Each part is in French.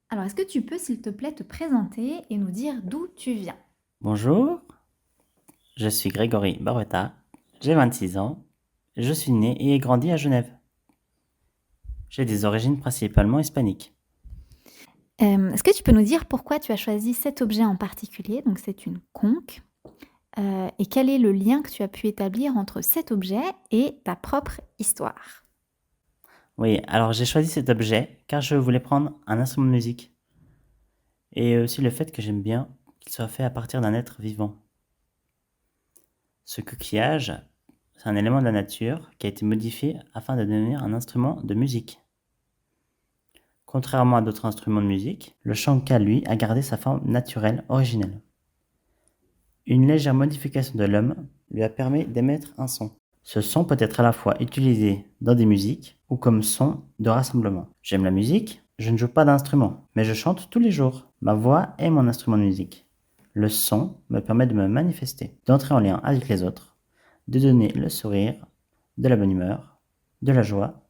Alors, est-ce que tu peux, s'il te plaît, te présenter et nous dire d'où tu viens? Bonjour, je suis Grégory Barueta, j'ai 26 ans, je suis né et ai grandi à Genève. J'ai des origines principalement hispaniques. Est-ce que tu peux nous dire pourquoi tu as choisi cet objet en particulier? Donc c'est une conque, et quel est le lien que tu as pu établir entre cet objet et ta propre histoire? Oui, alors j'ai choisi cet objet car je voulais prendre un instrument de musique et aussi le fait que j'aime bien qu'il soit fait à partir d'un être vivant. Ce coquillage, c'est un élément de la nature qui a été modifié afin de devenir un instrument de musique. Contrairement à d'autres instruments de musique, le shanka, lui, a gardé sa forme naturelle originelle. Une légère modification de l'homme lui a permis d'émettre un son. Ce son peut être à la fois utilisé dans des musiques ou comme son de rassemblement. J'aime la musique, je ne joue pas d'instrument, mais je chante tous les jours. Ma voix est mon instrument de musique. Le son me permet de me manifester, d'entrer en lien avec les autres, de donner le sourire, de la bonne humeur, de la joie,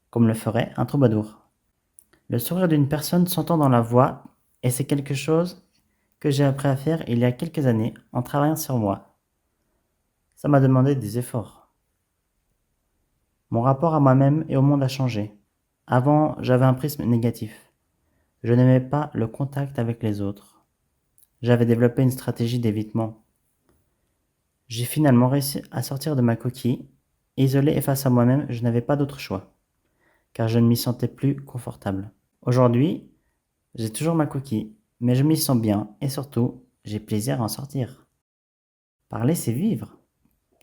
comme le ferait un troubadour. Le sourire d'une personne s'entend dans la voix et c'est quelque chose que j'ai appris à faire il y a quelques années en travaillant sur moi. Ça m'a demandé des efforts. Mon rapport à moi-même et au monde a changé. Avant, j'avais un prisme négatif. Je n'aimais pas le contact avec les autres. J'avais développé une stratégie d'évitement. J'ai finalement réussi à sortir de ma coquille. Isolé et face à moi-même, je n'avais pas d'autre choix, car je ne m'y sentais plus confortable. Aujourd'hui, j'ai toujours ma coquille, mais je m'y sens bien et surtout, j'ai plaisir à en sortir. Parler, c'est vivre.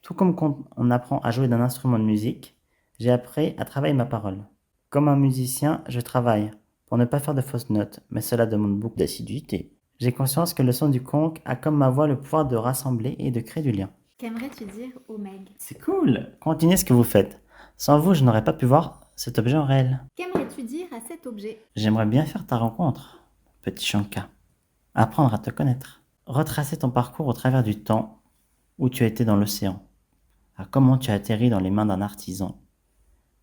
Tout comme quand on apprend à jouer d'un instrument de musique, j'ai appris à travailler ma parole. Comme un musicien, je travaille pour ne pas faire de fausses notes, mais cela demande beaucoup d'assiduité. J'ai conscience que le son du conque a comme ma voix le pouvoir de rassembler et de créer du lien. Qu'aimerais-tu dire au Meg? C'est cool! Continuez ce que vous faites. Sans vous, je n'aurais pas pu voir cet objet en réel. Qu'aimerais-tu dire à cet objet? J'aimerais bien faire ta rencontre, petit Shanka. Apprendre à te connaître. Retracer ton parcours au travers du temps où tu as été dans l'océan. À comment tu as atterri dans les mains d'un artisan.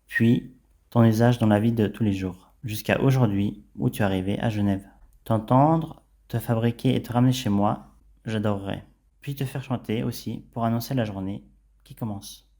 Puis, ton usage dans la vie de tous les jours. Jusqu'à aujourd'hui où tu es arrivé à Genève. T'entendre, te fabriquer et te ramener chez moi, j'adorerais. Puis te faire chanter aussi pour annoncer la journée qui commence.